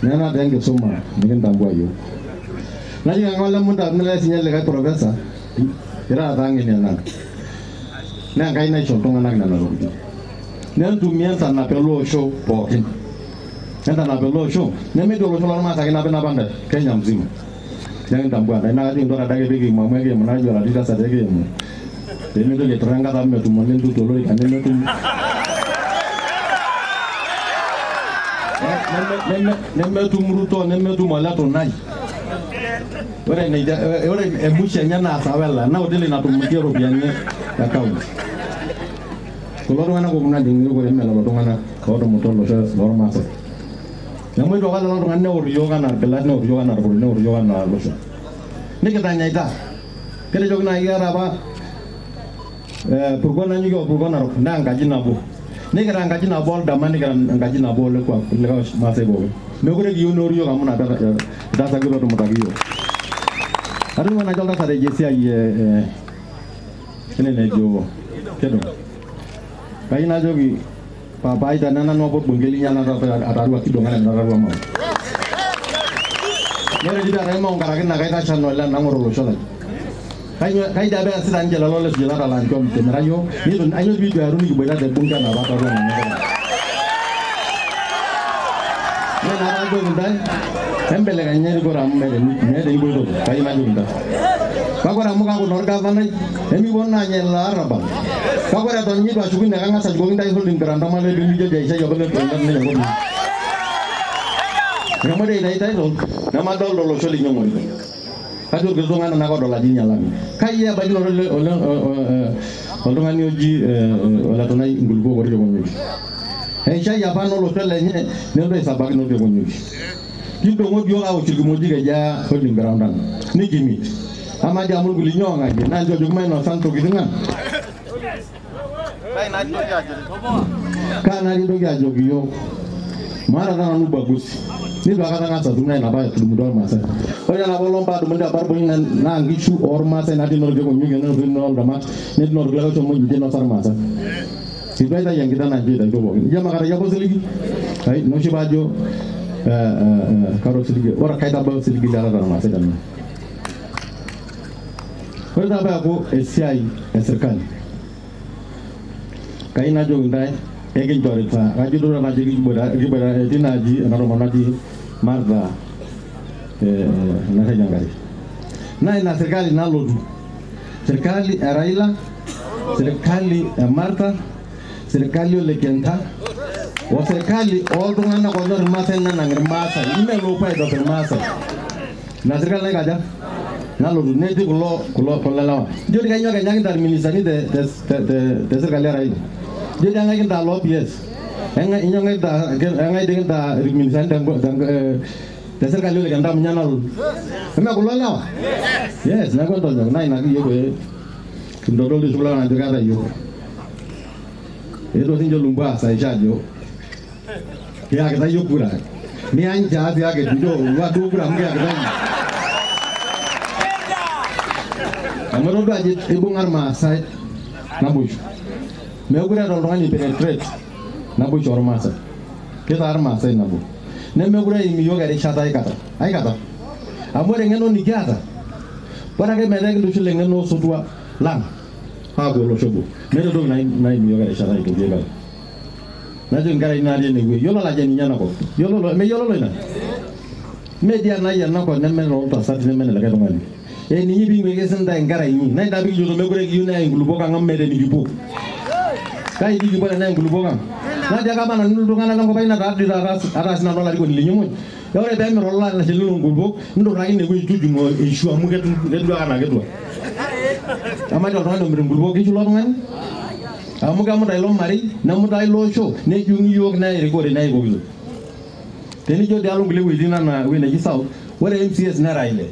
nana dengue soma nikin tambua yo na jinga ngala munda mele sinyal le professor ira tangi ni na ngai na chontonga na lo nen tumia sana pelo show pokin nenda na pelo show neme do lo ma sa kina bena banda Kenya mzima yang tambua na ngati ndo radage bigi mamwege mnajua la dita sadege mu dene do letranga ta me tumolen tu tolo ikanene tu neme tu muruto neme tu malato nai ore ne ore e mucha nyana sawela na odele na tumukiro bianye account koloro wana ko muna dingiru ko emela lo tongana ko do motolo se lor masa namo do kala lo ngane ori yoga na bela no yoga na ko ne ori yoga na lo so ne ke tanya ita kele jogna yara ba purgona nyugo purgona ro na ngaji na bo ne ke ngaji na bol da mani ke ngaji na bo le ko masa bo me ko re yo no ori yoga muna da sa giro to motagio adu mana jolda sa de jesi ay ne jo kedo kai na jogi papa ida nana no bot bungeli nyana ataru akidonga na raru mau mere dida re mau ngara na kai ta chano la na ngoro lo shola kai da be asidan jela lo les jela la kom te merayo ni don ayo bi do aruni boda de bunga na ba ta ro na na ra do ndai embele ga nyeri ko ram mere ni de ibo do kai na jogi da bagora muka ko norga vanai emi wonna nyela araba bagora don nyi do chugu ne nga sa jogi ndai holding granda male bi je jaisa yo bele ne ko ni ngamade dai dai do nama dol lo soli nyomo ni kadu ke zonga na ko do la dinya lami kai ya bani lo ngani oji wala to nai ngul go ko ni sha ya ba no lo tele ne do sa bag no de ko ni kindo mo yo awo chugu mo diga ja holding granda ni gimi ama jamul guli nyonga ge na jojo meno santo gidunga kai na do ja kana ri do ja jogi yo mara na nu bagus ni do kata ngasa dunga na ba tu mudol masa o ya na bolompa do munda bar bonin na ngishu or masa na di no go nyuge na do no dama ni no gla to mo jide no sar masa sibeda yang kita na jida do bo ya makara ya bo seligi ai no shibajo karo seligi ora kai da ba seligi dala na masa dan ko da ba ko SCI serikali kai na jo ndai ege jorita raju do na jigi boda dinaji na romo naji marda na kanyangari na serikali na lodu serikali Raila serikali Martha serikali ole kenta o serikali all do na ko do masa na ngirmasa ime lo pa do masa na serikali na kaja na lodu ne ti ko la jodi ga nyoga nyangi dar ministeri de serikali Raila jadi yang lagi tak lobbyist, yang dengan tak administrasi dan dasar kali lagi anda menyanal, emang aku lalu, yes, nak kau tahu, naik yo, kendor di sebelah nanti kata yo, itu sih lumba saya jadi yo, ya kita yo kurang, ni anja dia ke video, waduh kurang dia kita. Menurut aja ibu ngarma saya nabush. Megura do ngani penetrate nabu chormasa kita arma sai nabu ne megura imi yoga de chata ai kata amore ngeno ni kata para ke mede ke dushile ngeno sudwa lang ha go lo shobu mede do nai imi yoga de chata ai to gela na jo ngara ina de ne yo la jeni nyana ko yo lo ina media na ya na ko ne me ro ta sa ne me la ka do ngani e ni bi me ke senda ngara ini na da bi yo megura ki yuna ngulu boka ngam mede ni bibu kai di jumpa na ngulu boka na jaga mana ndu ngana ngo bayna raddi aras na dola ko ni nyumo yore be mi rolla na selu ngulu bok ndu ra ine ko tuju mo e shu amu get do ana get do ama do no mi ngulu bok ki lo ngan amu ga mo dai lo mari na mo dai lo show ne jungi yok na re ko re na ko yo teni jo dalu ngule wi dina na wi na ji saw wala MCS na raile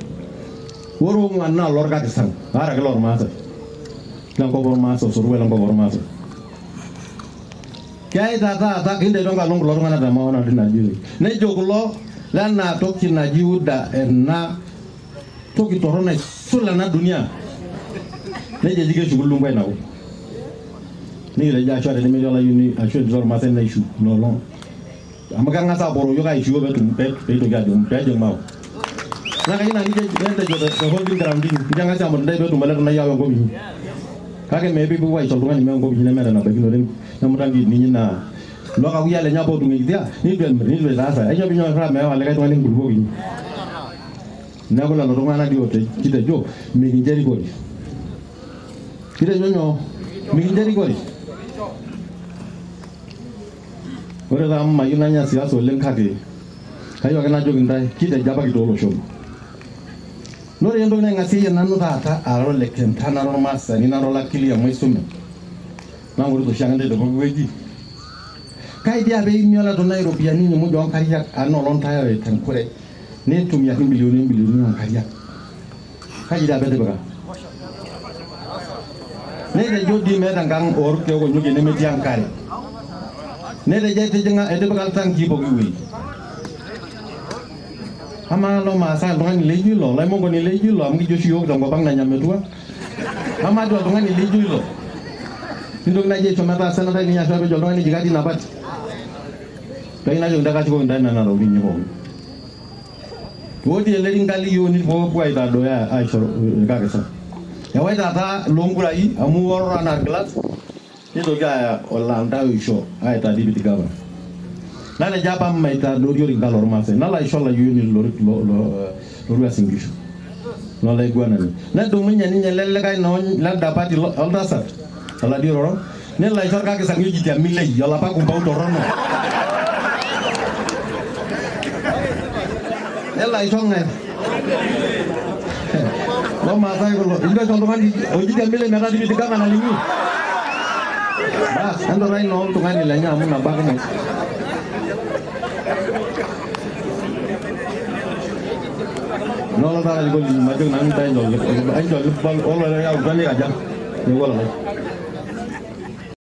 woro mo na lor ga tisang ara ga lor ma sa na ko bor ma so so wala ko bor ma so kai ta kinde donga long lor ngana da ma ona dina jiri ne jogulo lan na toki na jiuda na toki torona sula na dunia ne je jige shugulu ngwe na ko ni le ja shwa de me yola yuni a shwa dor ma sen na ishu no long amaka ngasa boro yo kai shugo betum to gadum peje maw na kai na nije ende jo to holding ground din janga sa mon dai betum bala na yawo gobi kage me bibu wai tolunga ni mengo bi na mera na bagino len na mutangi ni na lo ka wiya le nyabo du ngi dia ni be la sa ayo bi nyo fra me wala kai to ni gurbo bi na ko la no ngana di ote kite jo mi ngi jeri gori kite nyo mi ngi jeri gori ore da amma yunanya siasa len kage kayo kana jogin dai kite jaba ki dolo shom no re ndo ngasi ya nanu data aro leken tanaro masa ni naro la kilia mo isume na nguru to shangande do gogi kai dia be miola do Nairobi ya nini mo jon kariya ano lon tayo e tan kure ne tum ya bilioni on kariya kai dia be de bra ne de jodi me dangang or ke go nyuge ne me tiang kare ne de jete jenga e de bakal tang ki bogi wi ama lo masa ngani leju lo lai mongo ni leju lo amgi joshi yok dong bang na nyame tua ama do ngani leju lo indok na je choma ta sana ta ni asha be jolo ngani jigati na bat kai na jo ndaka ko ndana na ro ni ho wodi le ngali yo ni bo boy da do ya ai so ga ga sa ya wai da ta longura yi amu woro na glas ni do ga olanda wi sho ai ta di bitiga ba nana jaba mai ta do yori galor ma se nala inshallah yuni lo asingisho no lay gwana na do munya ni nyelle kay no la dapati alda sa ala di roro ne la jorka ke sangi jiti amile yala pa ko baw to rono ne la jonga no ma sai ko indo to ngani o jiti amile me ga di diga kana lingi bas ando rai no to ngani la nya mun na ba ko no la tara di gol ma jog nan tay jol ay jol bal o la ya gani aja ni wala